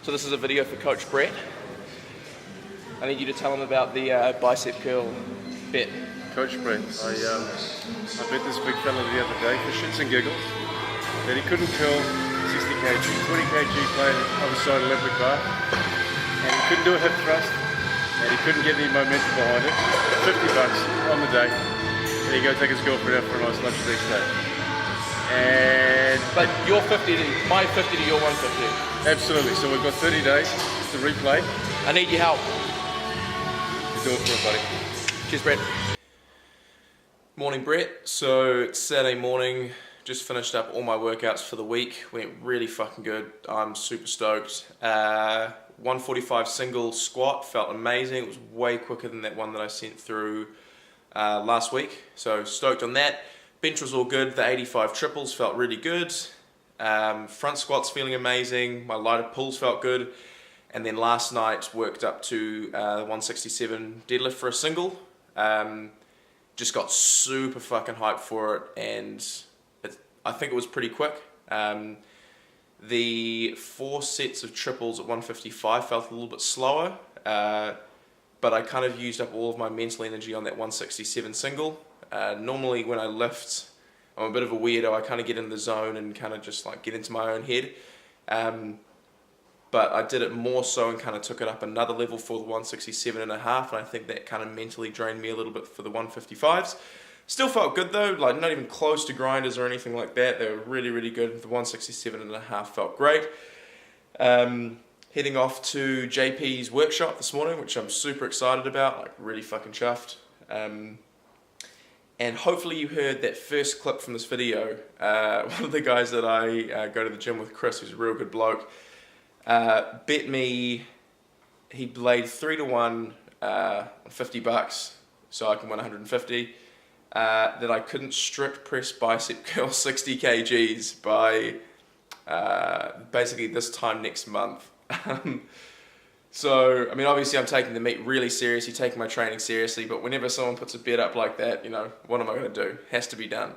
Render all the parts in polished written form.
So this is a video for Coach Brett. I need you to tell him about the bicep curl bet. Coach Brett, I bet this big fella the other day for shits and giggles that he couldn't curl 60 kg, 20 kg playing other side Olympic bar, and he couldn't do a hip thrust, and he couldn't get any momentum behind it. $50 on the day, and he go take his girlfriend out for a nice lunch the next day. But your 50 to my 50 to your 150. Absolutely. So we've got 30 days to replay. I need your help. You do it for it, buddy. Cheers, Brett. Morning, Brett. So it's Saturday morning. Just finished up all my workouts for the week. Went really fucking good. I'm super stoked. 145 single squat felt amazing. It was way quicker than that one that I sent through last week. So stoked on that. Bench was all good. The 85 triples felt really good. Front squats feeling amazing. My lighter pulls felt good. And then last night worked up to 167 deadlift for a single. Just got super fucking hyped for it, and I think it was pretty quick. The 4 sets of triples at 155 felt a little bit slower, but I kind of used up all of my mental energy on that 167 single. Normally when I lift, I'm a bit of a weirdo. I kind of get in the zone and kind of just like get into my own head. But I did it more so and kind of took it up another level for the 167.5, and I think that kind of mentally drained me a little bit for the 155s. Still felt good though, like not even close to grinders or anything like that. They were really, really good. The 167.5 felt great. Heading off to JP's workshop this morning, which I'm super excited about, like really fucking chuffed. And hopefully you heard that first clip from this video. One of the guys that I go to the gym with, Chris, who's a real good bloke, bet me, he played 3 to 1 on $50, so I can win 150, that I couldn't strict press bicep curl 60 kgs by basically this time next month. So, I mean, obviously I'm taking the meet really seriously, taking my training seriously, but whenever someone puts a bet up like that, you know, what am I going to do? Has to be done.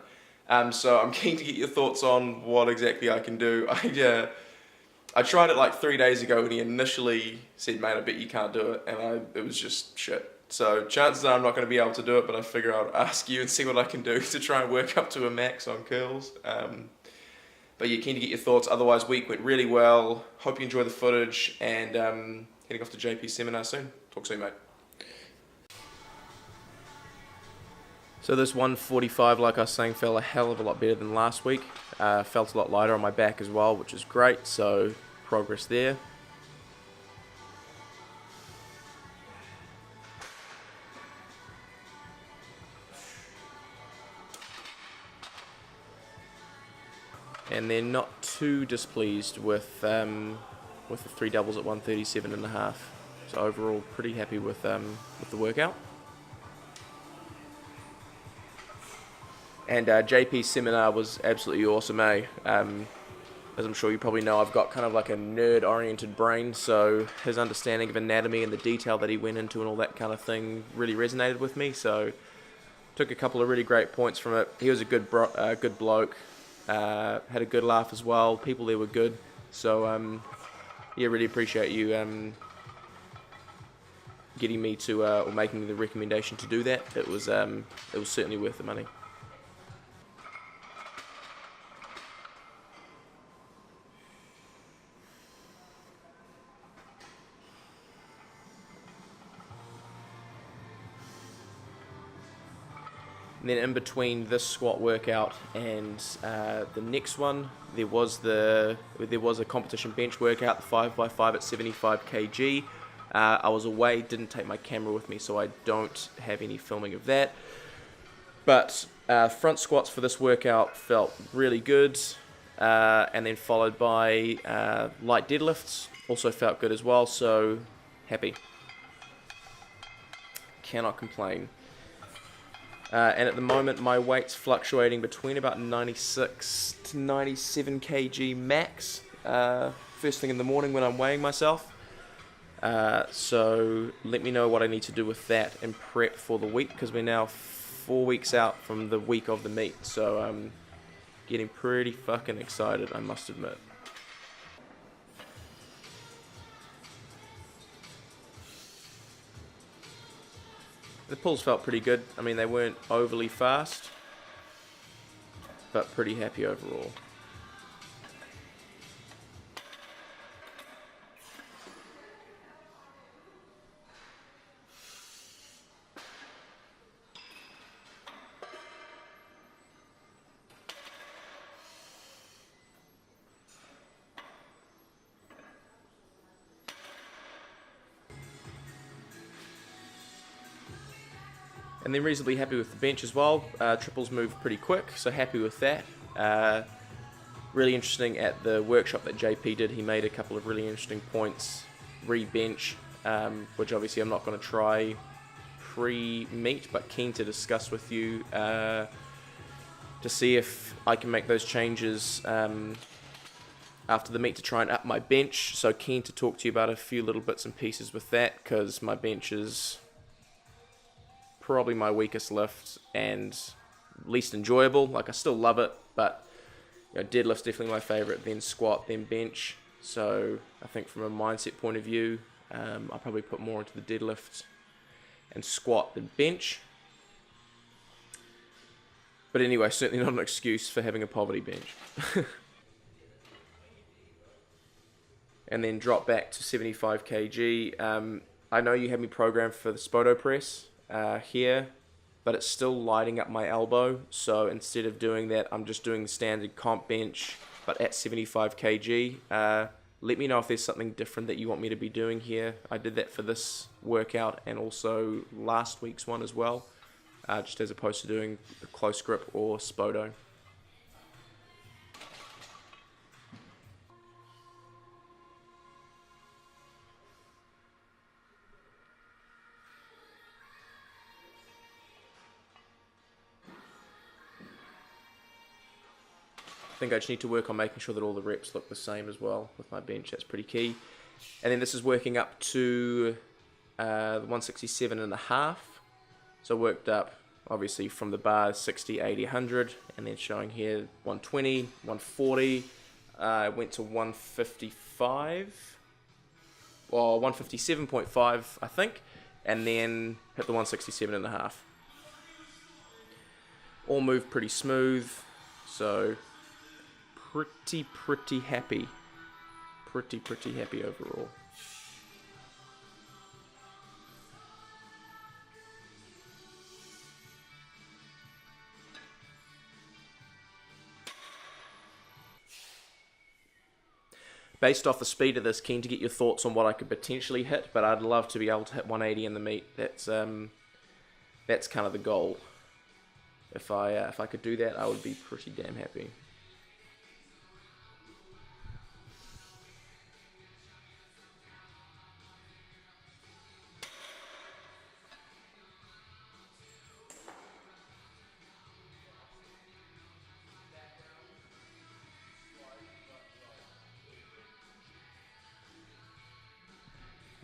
So I'm keen to get your thoughts on what exactly I can do. I tried it like 3 days ago when he initially said, mate, I bet you can't do it, and it was just shit. So chances are I'm not going to be able to do it, but I figure I'll ask you and see what I can do to try and work up to a max on curls. But you're keen to get your thoughts. Otherwise, week went really well. Hope you enjoy the footage, and heading off to JP's seminar soon. Talk soon, mate. So this 145, like I was saying, felt a hell of a lot better than last week. Felt a lot lighter on my back as well, which is great. So progress there. And they're not too displeased with the 3 doubles at 137.5. So overall, pretty happy with the workout. And JP's seminar was absolutely awesome, eh? As I'm sure you probably know, I've got kind of like a nerd-oriented brain, so his understanding of anatomy and the detail that he went into and all that kind of thing really resonated with me. So took a couple of really great points from it. He was a good bloke. Had a good laugh as well. People there were good. So yeah, really appreciate you getting me to or making me the recommendation to do that. It was certainly worth the money. And then in between this squat workout and the next one, there was a competition bench workout, the 5x5 at 75 kg. I was away, didn't take my camera with me, so I don't have any filming of that. But front squats for this workout felt really good, and then followed by light deadlifts, also felt good as well, so happy. Cannot complain. And at the moment my weight's fluctuating between about 96 to 97 kg max, first thing in the morning when I'm weighing myself. So let me know what I need to do with that and prep for the week, because we're now 4 weeks out from the week of the meet, so I'm getting pretty fucking excited, I must admit. The pulls felt pretty good. I mean, they weren't overly fast, but pretty happy overall. And then reasonably happy with the bench as well. Triples move pretty quick, so happy with that. Really interesting at the workshop that JP did. He made a couple of really interesting points re-bench, which obviously I'm not going to try pre-meet, but keen to discuss with you to see if I can make those changes after the meet to try and up my bench. So keen to talk to you about a few little bits and pieces with that, because my bench is probably my weakest lift and least enjoyable. Like, I still love it, but deadlift's definitely my favorite, then squat, then bench. So I think from a mindset point of view, I'll probably put more into the deadlift and squat than bench. But anyway, certainly not an excuse for having a poverty bench. And then drop back to 75 kg. I know you had me programmed for the Spoto press here, but it's still lighting up my elbow. So instead of doing that, I'm just doing the standard comp bench, but at 75 kg. Let me know if there's something different that you want me to be doing here. I did that for this workout and also last week's one as well, just as opposed to doing the close grip or Spoto. I think I just need to work on making sure that all the reps look the same as well with my bench. That's pretty key. And then this is working up to the 167.5. So worked up obviously from the bar 60, 80, 100, and then showing here 120, 140. Went to 155, or 157.5 I think, and then hit the 167.5. All moved pretty smooth, so pretty happy. Pretty happy overall. Based off the speed of this, keen to get your thoughts on what I could potentially hit, but I'd love to be able to hit 180 in the meet. That's kind of the goal. If I could do that, I would be pretty damn happy.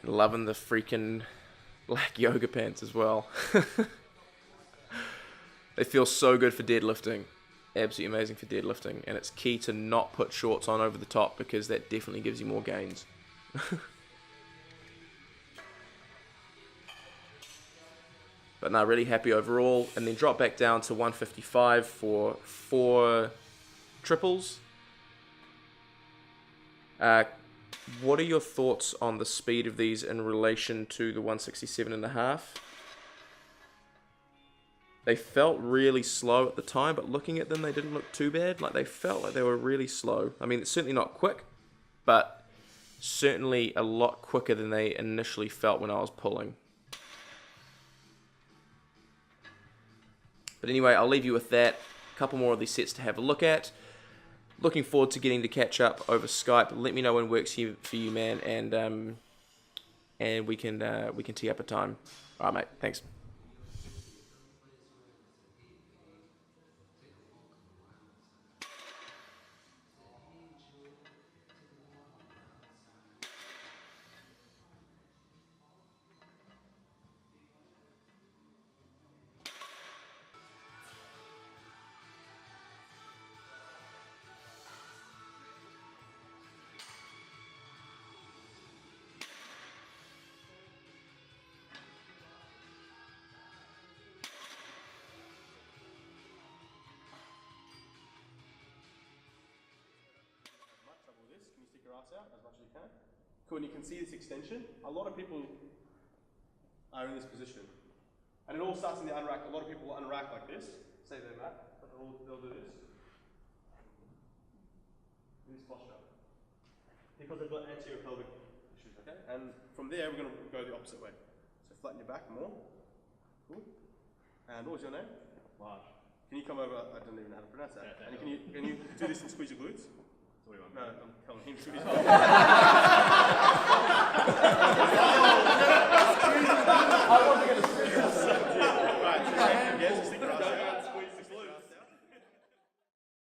And loving the freaking black yoga pants as well. They feel so good for deadlifting. Absolutely amazing for deadlifting. And it's key to not put shorts on over the top, because that definitely gives you more gains. But no, really happy overall. And then drop back down to 155 for 4 triples. What are your thoughts on the speed of these in relation to the 167.5? They felt really slow at the time, but looking at them, they didn't look too bad. Like, they felt like they were really slow. I mean, it's certainly not quick, but certainly a lot quicker than they initially felt when I was pulling. But anyway, I'll leave you with that. A couple more of these sets to have a look at. Looking forward to getting to catch up over Skype. Let me know when works for you, man, and we can tee up a time. All right, mate. Thanks. stick your ass out as much as you can. Cool, and you can see this extension. A lot of people are in this position. And it all starts in the unrack. A lot of people will unrack like this. Say their mat, but they'll do this. In this posture. Because they've got anterior pelvic issues, okay? And from there, we're going to go the opposite way. So flatten your back more. Cool. And what was your name? Large. Can you come over? I don't even know how to pronounce that. Yeah, And can you do this and squeeze your glutes? What do you want? No, I'm telling him to squeeze. I wasn't going to